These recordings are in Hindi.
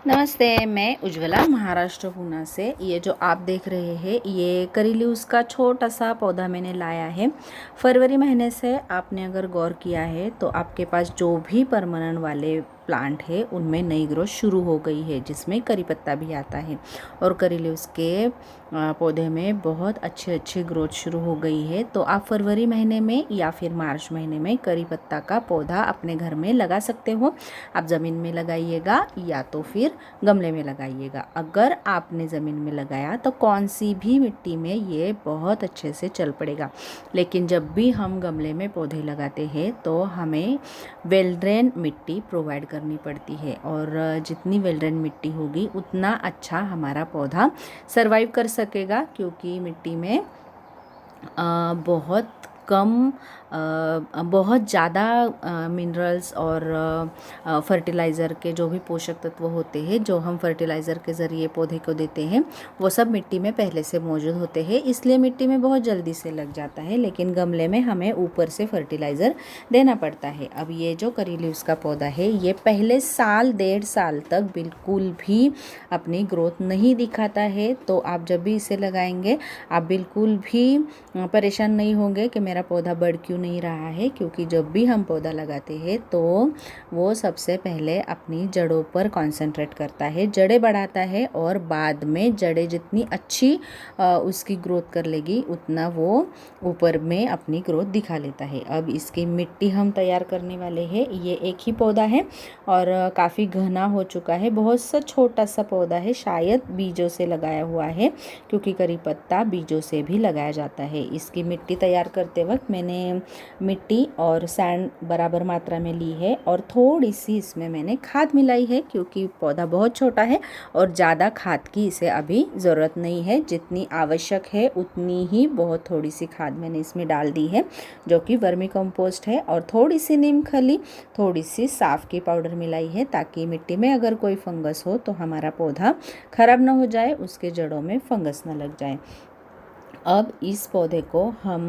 नमस्ते, मैं उज्ज्वला महाराष्ट्र पूना से। ये जो आप देख रहे हैं ये करी लीव्स का छोटा सा पौधा मैंने लाया है। फरवरी महीने से आपने अगर गौर किया है तो आपके पास जो भी परमानेंट वाले प्लांट है उनमें नई ग्रोथ शुरू हो गई है, जिसमें करी पत्ता भी आता है और करी लीव्स के पौधे में बहुत अच्छी ग्रोथ शुरू हो गई है। तो आप फरवरी महीने में या फिर मार्च महीने में करी पत्ता का पौधा अपने घर में लगा सकते हो। आप ज़मीन में लगाइएगा या तो फिर गमले में लगाइएगा। अगर आपने ज़मीन में लगाया तो कौन सी भी मिट्टी में ये बहुत अच्छे से चल पड़ेगा, लेकिन जब भी हम गमले में पौधे लगाते हैं तो हमें वेल ड्रेन मिट्टी प्रोवाइड करनी पड़ती है, और जितनी वेल ड्रेन मिट्टी होगी उतना अच्छा हमारा पौधा सरवाइव कर सकेगा, क्योंकि मिट्टी में बहुत कम बहुत ज़्यादा मिनरल्स और फर्टिलाइज़र के जो भी पोषक तत्व होते हैं जो हम फर्टिलाइज़र के ज़रिए पौधे को देते हैं वो सब मिट्टी में पहले से मौजूद होते हैं, इसलिए मिट्टी में बहुत जल्दी से लग जाता है। लेकिन गमले में हमें ऊपर से फर्टिलाइज़र देना पड़ता है। अब ये जो करी लीव्स का पौधा है ये पहले साल 1.5 साल तक बिल्कुल भी अपनी ग्रोथ नहीं दिखाता है, तो आप जब भी इसे लगाएंगे आप बिल्कुल भी परेशान नहीं होंगे कि मेरा पौधा बढ़ क्यों नहीं रहा है, क्योंकि जब भी हम पौधा लगाते हैं तो वो सबसे पहले अपनी जड़ों पर कंसंट्रेट करता है, जड़ें बढ़ाता है, और बाद में जड़ें जितनी अच्छी उसकी ग्रोथ कर लेगी उतना वो ऊपर में अपनी ग्रोथ दिखा लेता है। अब इसकी मिट्टी हम तैयार करने वाले हैं। ये एक ही पौधा है और काफ़ी घना हो चुका है, बहुत सा छोटा सा पौधा है, शायद बीजों से लगाया हुआ है, क्योंकि करी पत्ता बीजों से भी लगाया जाता है। इसकी मिट्टी तैयार करते वक्त मैंने मिट्टी और सैंड बराबर मात्रा में ली है, और थोड़ी सी इसमें मैंने खाद मिलाई है, क्योंकि पौधा बहुत छोटा है और ज़्यादा खाद की इसे अभी ज़रूरत नहीं है। जितनी आवश्यक है उतनी ही बहुत थोड़ी सी खाद मैंने इसमें डाल दी है, जो कि वर्मी कंपोस्ट है, और थोड़ी सी नीम खली, थोड़ी सी साफ की पाउडर मिलाई है, ताकि मिट्टी में अगर कोई फंगस हो तो हमारा पौधा ख़राब ना हो जाए, उसके जड़ों में फंगस ना लग जाए। अब इस पौधे को हम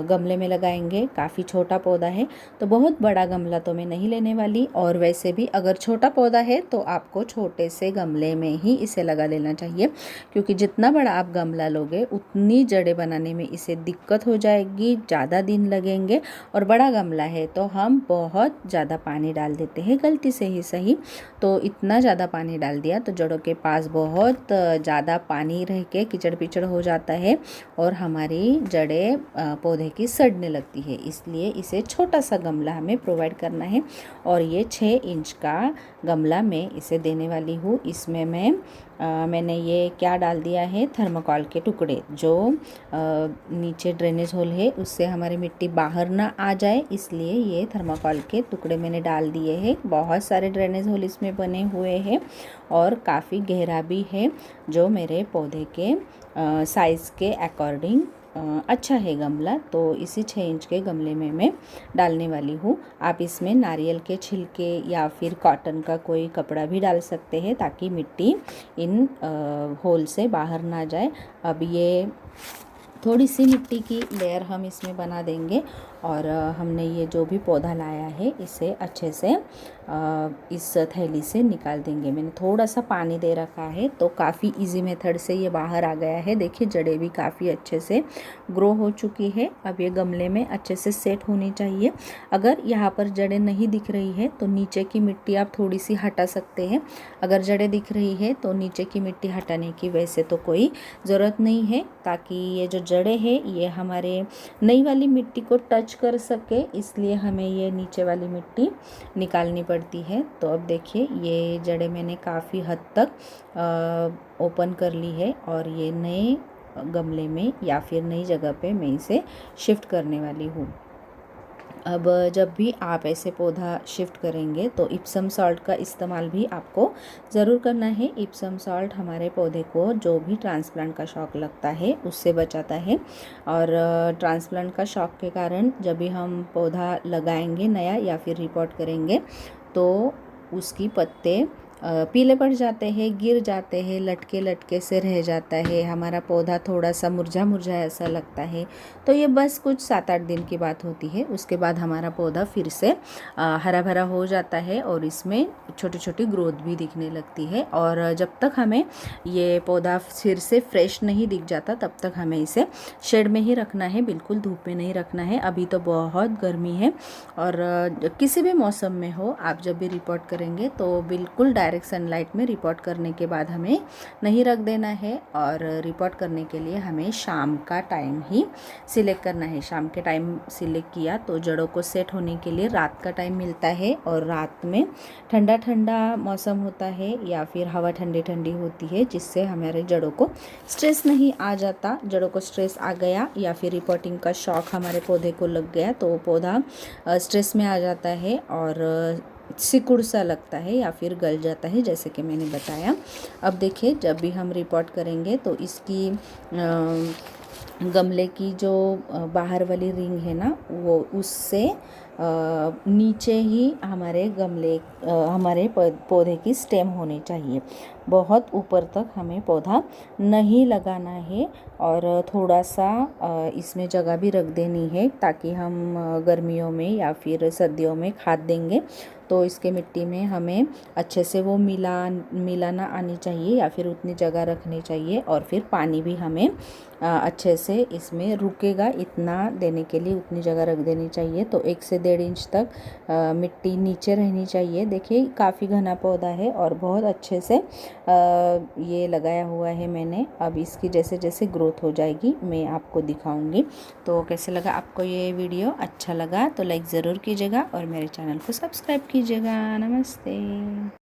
गमले में लगाएंगे। काफ़ी छोटा पौधा है तो बहुत बड़ा गमला तो मैं नहीं लेने वाली, और वैसे भी अगर छोटा पौधा है तो आपको छोटे से गमले में ही इसे लगा लेना चाहिए, क्योंकि जितना बड़ा आप गमला लोगे उतनी जड़ें बनाने में इसे दिक्कत हो जाएगी, ज़्यादा दिन लगेंगे। और बड़ा गमला है तो हम बहुत ज़्यादा पानी डाल देते हैं गलती से ही सही, तो इतना ज़्यादा पानी डाल दिया तो जड़ों के पास बहुत ज़्यादा पानी रह के कीचड़ पिचड़ हो जाता है और हमारी जड़ें पौधे की सड़ने लगती है। इसलिए इसे छोटा सा गमला हमें प्रोवाइड करना है, और ये 6 इंच का गमला मैं इसे देने वाली हूँ। इसमें मैंने ये क्या डाल दिया है, थर्माकोल के टुकड़े, जो नीचे ड्रेनेज होल है उससे हमारी मिट्टी बाहर ना आ जाए, इसलिए ये थर्माकोल के टुकड़े मैंने डाल दिए हैं। बहुत सारे ड्रेनेज होल इसमें बने हुए हैं और काफ़ी गहरा भी है, जो मेरे पौधे के साइज़ के अकॉर्डिंग अच्छा है गमला। तो इसी 6 इंच के गमले में मैं डालने वाली हूँ। आप इसमें नारियल के छिलके या फिर कॉटन का कोई कपड़ा भी डाल सकते हैं, ताकि मिट्टी इन होल से बाहर ना जाए। अब ये थोड़ी सी मिट्टी की लेयर हम इसमें बना देंगे, और हमने ये जो भी पौधा लाया है इसे अच्छे से इस थैली से निकाल देंगे। मैंने थोड़ा सा पानी दे रखा है तो काफ़ी इजी मेथड से ये बाहर आ गया है। देखिए जड़ें भी काफ़ी अच्छे से ग्रो हो चुकी है। अब ये गमले में अच्छे से सेट होनी चाहिए। अगर यहाँ पर जड़ें नहीं दिख रही है तो नीचे की मिट्टी आप थोड़ी सी हटा सकते हैं। अगर जड़ें दिख रही है तो नीचे की मिट्टी हटाने की वैसे तो कोई ज़रूरत नहीं है, ताकि ये जो जड़ें हैं ये हमारे नई वाली मिट्टी को टच कर सके, इसलिए हमें ये नीचे वाली मिट्टी निकालनी पड़ती है। तो अब देखिए ये जड़ें मैंने काफ़ी हद तक ओपन कर ली है, और ये नए गमले में या फिर नई जगह पे मैं इसे शिफ्ट करने वाली हूँ। अब जब भी आप ऐसे पौधा शिफ्ट करेंगे तो इप्सम सॉल्ट का इस्तेमाल भी आपको ज़रूर करना है। इप्सम सॉल्ट हमारे पौधे को जो भी ट्रांसप्लांट का शौक लगता है उससे बचाता है, और ट्रांसप्लांट का शौक के कारण जब भी हम पौधा लगाएंगे नया या फिर रिपोर्ट करेंगे तो उसकी पत्ते पीले पड़ जाते हैं, गिर जाते हैं, लटके लटके से रह जाता है, हमारा पौधा थोड़ा सा मुरझा मुरझा ऐसा लगता है। तो ये बस कुछ 7-8 दिन की बात होती है। उसके बाद हमारा पौधा फिर से हरा भरा हो जाता है और इसमें छोटी छोटी ग्रोथ भी दिखने लगती है। और जब तक हमें ये पौधा फिर से फ्रेश नहीं दिख जाता तब तक हमें इसे शेड में ही रखना है, बिल्कुल धूप में नहीं रखना है। अभी तो बहुत गर्मी है और किसी भी मौसम में हो, आप जब भी रिपोर्ट करेंगे तो बिल्कुल डायरेक्ट सनलाइट में रिपोर्ट करने के बाद हमें नहीं रख देना है। और रिपोर्ट करने के लिए हमें शाम का टाइम ही सिलेक्ट करना है। शाम के टाइम सिलेक्ट किया तो जड़ों को सेट होने के लिए रात का टाइम मिलता है, और रात में ठंडा ठंडा मौसम होता है या फिर हवा ठंडी ठंडी होती है, जिससे हमारे जड़ों को स्ट्रेस नहीं आ जाता। जड़ों को स्ट्रेस आ गया या फिर रिपोर्टिंग का शौक हमारे पौधे को लग गया तो पौधा स्ट्रेस में आ जाता है और सिकुड़ सा लगता है या फिर गल जाता है, जैसे कि मैंने बताया। अब देखिए, जब भी हम रिपोर्ट करेंगे तो इसकी गमले की जो बाहर वाली रिंग है ना, वो उससे नीचे ही हमारे हमारे पौधे की स्टेम होनी चाहिए। बहुत ऊपर तक हमें पौधा नहीं लगाना है और थोड़ा सा इसमें जगह भी रख देनी है, ताकि हम गर्मियों में या फिर सर्दियों में खाद देंगे तो इसके मिट्टी में हमें अच्छे से वो मिलाना आनी चाहिए या फिर उतनी जगह रखनी चाहिए। और फिर पानी भी हमें अच्छे से इसमें रुकेगा इतना देने के लिए उतनी जगह रख देनी चाहिए। तो 1 से 1.5 इंच तक मिट्टी नीचे रहनी चाहिए। देखिए, काफ़ी घना पौधा है और बहुत अच्छे से ये लगाया हुआ है मैंने। अब इसकी जैसे जैसे ग्रोथ हो जाएगी मैं आपको दिखाऊंगी। तो कैसे लगा आपको ये वीडियो? अच्छा लगा तो लाइक ज़रूर कीजिएगा और मेरे चैनल को सब्सक्राइब कीजिएगा। नमस्ते।